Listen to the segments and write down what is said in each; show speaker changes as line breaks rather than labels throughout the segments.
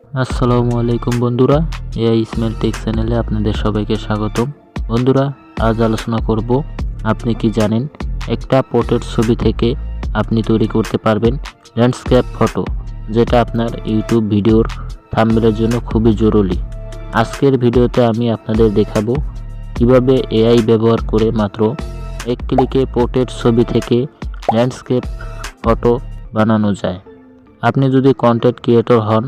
আসসালামু আলাইকুম বন্ধুরা, এআই ইসমাইল টেক চ্যানেলে আপনাদের সবাইকে স্বাগতম। বন্ধুরা, আজ আলোচনা করব আপনি কি জানেন একটা পোর্ট্রেট ছবি থেকে আপনি তৈরি করতে পারবেন ল্যান্ডস্কেপ ফটো, যেটা আপনার ইউটিউব ভিডিওর থাম্বনেলের জন্য খুবই জরুরি। আজকের ভিডিওতে আমি আপনাদের দেখাবো কিভাবে এআই ব্যবহার করে মাত্র এক ক্লিকে পোর্ট্রেট ছবি থেকে ল্যান্ডস্কেপ ফটো বানানো যায়। আপনি যদি কন্টেন্ট ক্রিয়েটর হন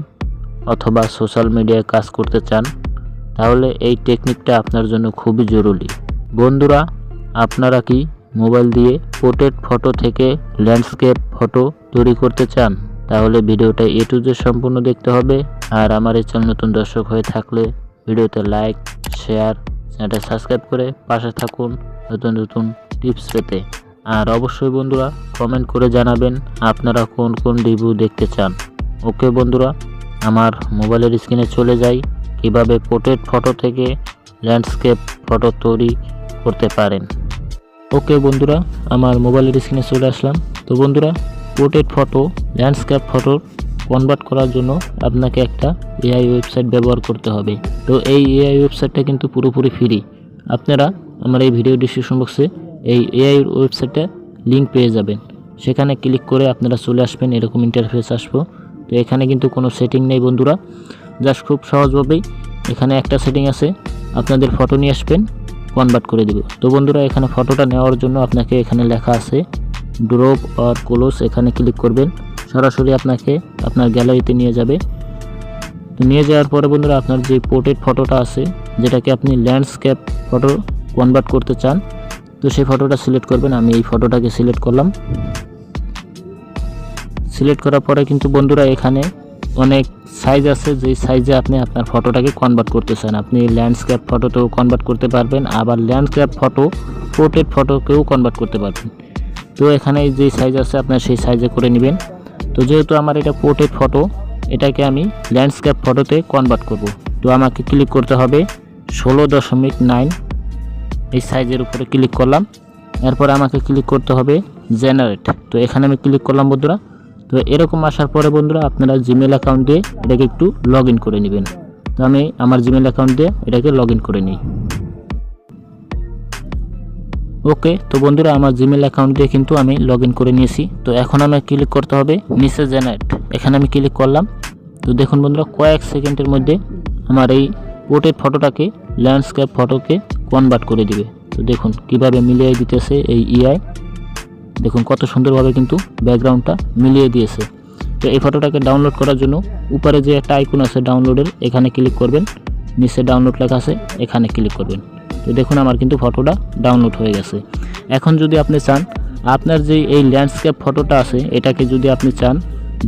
অথবা সোশ্যাল মিডিয়ায় কাজ করতে চান, তাহলে এই টেকনিকটা আপনার জন্য খুবই জরুরি। বন্ধুরা, আপনারা কি মোবাইল দিয়ে পোর্ট্রেট ফটো থেকে ল্যান্ডস্কেপ ফটো তৈরি করতে চান? তাহলে ভিডিওটা এ টু জেড সম্পূর্ণ দেখতে হবে। আর আমার এই চ্যানেল নতুন দর্শক হয়ে থাকলে ভিডিওতে লাইক, শেয়ার, চ্যানেলটা সাবস্ক্রাইব করে পাশে থাকুন নতুন নতুন টিপস পেতে। আর অবশ্যই বন্ধুরা কমেন্ট করে জানাবেন আপনারা কোন কোন রিভিউ দেখতে চান। ওকে বন্ধুরা, আমার মোবাইলের স্ক্রিনে চলে যাই কিভাবে পোর্ট্রেট ফটো থেকে ল্যান্ডস্কেপ ফটো তৈরি করতে পারেন। ওকে বন্ধুরা, আমার মোবাইলের স্ক্রিনে চলে আসলাম। তো বন্ধুরা, portrait photo landscape photo convert করার জন্য আপনাকে একটা এআই ওয়েবসাইট ব্যবহার করতে হবে। তো এই এআই ওয়েবসাইটটা কিন্তু পুরোপুরি ফ্রি। আপনারা আমার এই ভিডিও ডিসক্রিপশন বক্সে এই এআই ওয়েবসাইটটা লিঙ্ক পেয়ে যাবেন। সেখানে ক্লিক করে আপনারা চলে আসবেন, এরকম ইন্টারফেস আসবো। তো এখানে কিন্তু কোনো সেটিং নেই বন্ধুরা, জাস্ট খুব সহজভাবেই এখানে একটা সেটিং আছে, আপনাদের ফটো নিয়ে আসবেন, কনভার্ট করে দেব। তো বন্ধুরা, এখানে ফটোটা নেওয়ার জন্য আপনাকে এখানে লেখা আছে ড্রপ অর ক্লোজ, এখানে ক্লিক করবেন, সরাসরি আপনাকে আপনার গ্যালারিতে নিয়ে যাবে। তো নিয়ে যাওয়ার পরে বন্ধুরা, আপনার যে পোর্ট্রেট ফটোটা আছে, যেটাকে আপনি ল্যান্ডস্কেপ ফটো কনভার্ট করতে চান, তো সেই ফটোটা সিলেক্ট করবেন। আমি এই ফটোটাকে সিলেক্ট করলাম। সিলেক্ট করার পরে কিন্তু বন্ধুরা এখানে অনেক সাইজ আছে, যেই সাইজে আপনি আপনার ফটোটাকে কনভার্ট করতে চান। আপনি ল্যান্ডস্কেপ ফটোতেও কনভার্ট করতে পারবেন, আবার ল্যান্ডস্কেপ ফটো পোর্ট্রেট ফটোকেও কনভার্ট করতে পারবেন। তো এখানে যে সাইজ আছে আপনার সেই সাইজে করে নেবেন। তো যেহেতু আমার এটা পোর্ট্রেট ফটো, এটাকে আমি ল্যান্ডস্কেপ ফটোতে কনভার্ট করব। তো আমাকে ক্লিক করতে হবে 16.9 এই সাইজের উপরে ক্লিক করলাম। এরপর আমাকে ক্লিক করতে হবে জেনারেট। তো এখানে আমি ক্লিক করলাম বন্ধুরা। তো এরকম আসার পরে বন্ধুরা, আপনারা জিমেল অ্যাকাউন্ট দিয়ে এটাকে একটু লগ ইন করে নেবেন। তো আমি আমার জিমেল অ্যাকাউন্ট দিয়ে এটাকে লগ ইন করে নিই। ওকে, তো বন্ধুরা আমার জিমেল অ্যাকাউন্ট দিয়ে কিন্তু আমি লগ ইন করে নিয়েছি। তো এখন আমি ক্লিক করতে হবে নিচে জেনারেট, এখানে আমি ক্লিক করলাম। তো দেখুন বন্ধুরা, কয়েক সেকেন্ডের মধ্যে আমার এই পোর্ট্রেট ফটোটাকে ল্যান্ডস্কেপ ফটোকে কনভার্ট করে দিবে। তো দেখুন কিভাবে মিলিয়ে দিতেছে এই এআই। দেখুন কত সুন্দরভাবে কিন্তু ব্যাকগ্রাউন্ডটা মিলিয়ে দিয়েছে। তো এই ফটোটাকে ডাউনলোড করার জন্য উপরে যে একটা আইকন আছে ডাউনলোডের, এখানে ক্লিক করবেন, নিচে ডাউনলোড লেখা আছে, এখানে ক্লিক করবেন। তো দেখুন আমার কিন্তু ফটোটা ডাউনলোড হয়ে গেছে। এখন যদি আপনি চান আপনার যে এই ল্যান্ডস্কেপ ফটোটা আছে, এটাকে যদি আপনি চান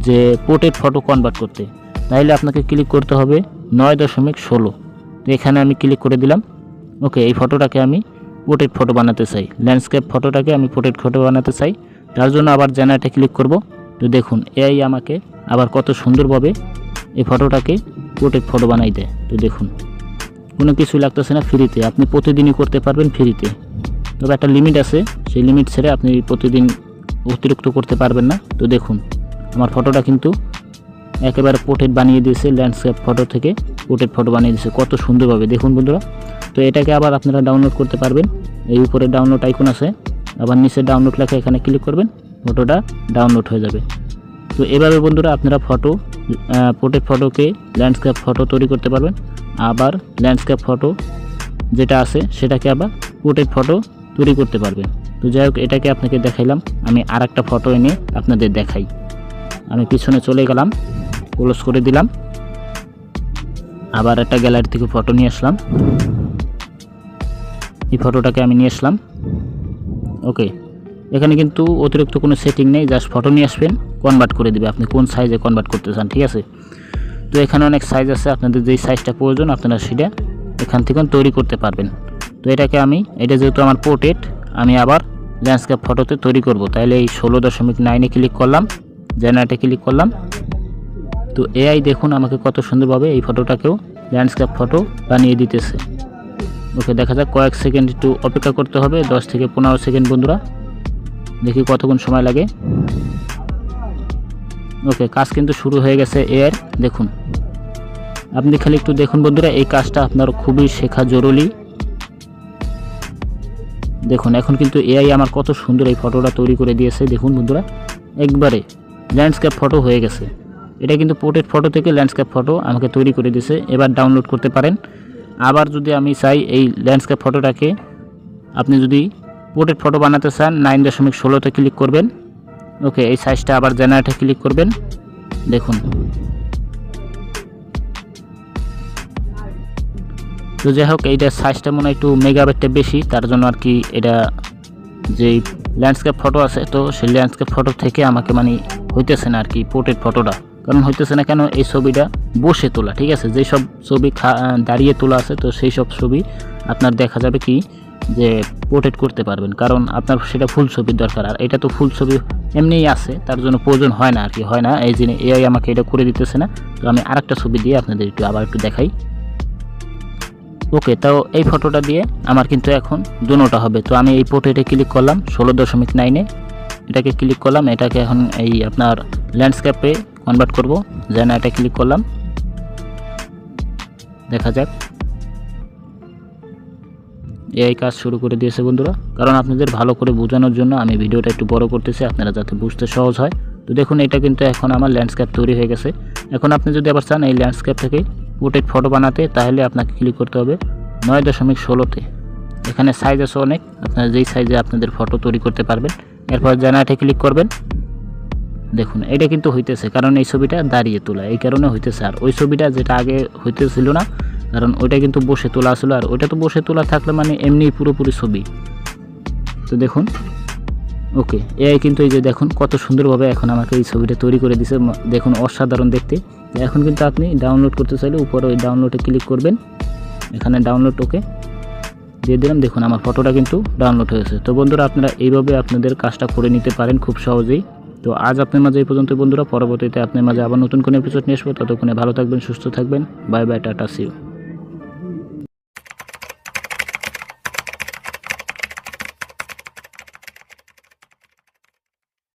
যে পোর্ট্রেট ফটো কনভার্ট করতে, তাহলে আপনাকে ক্লিক করতে হবে 9.16। তো এখানে আমি ক্লিক করে দিলাম। ওকে, এই ফটোটাকে আমি পোর্ট্রেট ফটো বানাতে চাই, ল্যান্ডস্কেপ ফটোটাকে আমি পোর্ট্রেট ফটো বানাতে চাই। তার জন্য আবার জেনারেটে ক্লিক করব। তো দেখুন এআই আমাকে আবার কত সুন্দরভাবে এই ফটোটাকে পোর্ট্রেট ফটো বানাই দেয়। তো দেখুন কোনো কিছু লাগতেছে না, ফ্রিতে আপনি প্রতিদিনই করতে পারবেন ফ্রিতে। তবে একটা লিমিট আছে, সেই লিমিট ছেড়ে আপনি প্রতিদিন অতিরিক্ত করতে পারবেন না। তো দেখুন আমার ফটোটা কিন্তু একেবারে পোর্ট্রেট বানিয়ে দিয়েছে, ল্যান্ডস্কেপ ফটো থেকে পোর্ট্রেট ফটো বানিয়ে দিয়েছে কত সুন্দরভাবে, দেখুন বন্ধুরা। তো এটাকে আবার আপনারা ডাউনলোড করতে পারবেন। এই উপরে ডাউনলোড আইকন আছে, আবার নিচে ডাউনলোড লেখা, এখানে ক্লিক করবেন, ফটোটা ডাউনলোড হয়ে যাবে। তো এভাবে বন্ধুরা আপনারা ফটো পোর্ট্রেট ফটোকে ল্যান্ডস্কেপ ফটো তৈরি করতে পারবেন। আবার ল্যান্ডস্কেপ ফটো যেটা আছে সেটাকে আবার পোর্ট্রেট ফটো তৈরি করতে পারবেন। তো যাই হোক, এটাকে আপনাকে দেখাইলাম। আমি আর একটা ফটো এনে আপনাদের দেখাই। আমি পিছনে চলে গেলাম, ক্লোজ করে দিলাম, আবার একটা গ্যালারি থেকে ফটো নিয়ে আসলাম। এই ফটোটাকে আমি নিয়ে আসলাম। ওকে, এখানে কিন্তু অতিরিক্ত কোনো সেটিং নেই, জাস্ট ফটো নিয়ে আসবেন, কনভার্ট করে দেবে আপনি কোন সাইজে কনভার্ট করতে চান, ঠিক আছে। তো এখানে অনেক সাইজ আছে, আপনাদের যেই সাইজটা প্রয়োজন আপনারা সেটা এখান থেকে তৈরি করতে পারবেন। তো এটাকে এটা যেহেতু আমার পোর্ট্রেট, আমি আবার ল্যান্ডস্কেপ ফটোতে তৈরি করব, তাহলে এই 16.9 ক্লিক করলাম, জেনারেটে ক্লিক করলাম। তো এআই দেখুন আমাকে কত সুন্দরভাবে এই ফটোটাকেও ল্যান্ডস্কেপ ফটো বানিয়ে দিতেছে। ওকে, দেখা যাক, কয়েক সেকেন্ড একটু অপেক্ষা করতে হবে, 10 থেকে 15 সেকেন্ড বন্ধুরা, দেখি কতক্ষণ সময় লাগে। ওকে, কাজ কিন্তু শুরু হয়ে গেছে এআই। দেখুন আপনি খালি একটু দেখুন বন্ধুরা, এই কাজটা আপনার খুবই শেখা জরুরি। দেখুন এখন কিন্তু এআই আমার কত সুন্দর এই ফটোটা তৈরি করে দিয়েছে। দেখুন বন্ধুরা, একবারে ল্যান্ডস্কেপ ফটো হয়ে গেছে। এটা কিন্তু পোর্ট্রেট ফটো থেকে ল্যান্ডস্কেপ ফটো আমাকে তৈরি করে দিয়েছে। এবার ডাউনলোড করতে পারেন। আবার যদি আমি চাই এই ল্যান্ডস্কেপ ফটোটাকে আপনি যদি পোর্ট্রেট ফটো বানাতে চান 9.16-তে ক্লিক করবেন। ওকে, এই সাইজটা আবার জেনারেটে ক্লিক করবেন। দেখুন, তো যাই হোক এইটার সাইজটা মনে হয় একটু মেগাবাইটটা বেশি, তার জন্য আর কি এটা যেই ল্যান্ডস্কেপ ফটো আছে তো সেই ল্যান্ডস্কেপ ফটো থেকে আমাকে মানে হইতেছে না আর কি পোর্ট্রেট ফটোটা। কারণ হইতেছে না কেন, এই ছবিটা বসে তোলা, ঠিক আছে। যেই সব ছবি দাঁড়িয়ে তোলা আছে তো সেই সব ছবি আপনার দেখা যাবে কি যে পোর্ট্রেট করতে পারবেন, কারণ আপনার সেটা ফুল ছবির দরকার। আর এটা তো ফুল ছবি এমনিই আছে, তার জন্য প্রয়োজন হয় না আর কি, হয় না। এই যে এআই আমাকে এটা করে দিতেছে না। তো আমি আরেকটা ছবি দিয়ে আপনাদের আবার একটু দেখাই। ওকে, তো এই ফটোটা দিয়ে আমার কিন্তু এখন দুটোটা হবে। তো আমি এই পোর্ট্রেটে ক্লিক করলাম 16.9-এ, এটাকে ক্লিক করলাম। এটাকে এখন এই আপনার ল্যান্ডস্কেপে কনভার্ট করব। যেন এটা ক্লিক করলাম, দেখা যাক। এই কাজ শুরু করে দিয়েছে বন্ধুরা। কারণ আপনাদের ভালো করে বোঝানোর জন্য আমি ভিডিওটা একটু বড় করতেছি, আপনারা যাতে বুঝতে সহজ হয়। তো দেখুন, এটা কিন্তু এখন আমার ল্যান্ডস্কেপ তৈরি হয়ে গেছে। এখন আপনি যদি আবার চান এই ল্যান্ডস্কেপ থেকে পোর্ট্রেট ফটো বানাতে, তাহলে আপনাকে ক্লিক করতে হবে 9.16-তে। এখানে সাইজ আছে অনেক, আপনারা যেই সাইজে আপনাদের ফটো তৈরি করতে পারবেন। এরপর জেনারেটে ক্লিক করবেন। দেখুন, এটা কিন্তু হইতেছে, কারণ এই ছবিটা দাঁড়িয়ে তোলা, এই কারণে হইতেছে। আর ওই ছবিটা যেটা আগে হইতেছিল না, কারণ ওইটা কিন্তু বসে তোলা ছিল। আর ওইটা তো বসে তোলা থাকলে মানে এমনি পুরোপুরি ছবি। তো দেখুন, ওকে, এআই কিন্তু এই যে দেখুন কত সুন্দরভাবে এখন আমাকে এই ছবিটা তৈরি করে দিয়েছে। দেখুন, অসাধারণ দেখতে। এখন কিন্তু আপনি ডাউনলোড করতে চাইলে উপরে ওই ডাউনলোডে ক্লিক করবেন। এখানে ডাউনলোড ওকে দিয়ে দিলাম। দেখুন, আমার ফটোটা কিন্তু ডাউনলোড হয়েছে। তো বন্ধুরা, আপনারা এইভাবে আপনাদের কাজটা করে নিতে পারেন খুব সহজেই। তো আজ আপনার মাঝে এই পর্যন্ত বন্ধুরা। পরবর্তীতে আপনার মাঝে আবার নতুন কোনো এপিসোড নিয়ে আসবো। ততক্ষণে ভালো থাকবেন, সুস্থ থাকবেন। Bye bye, ta-ta, see you.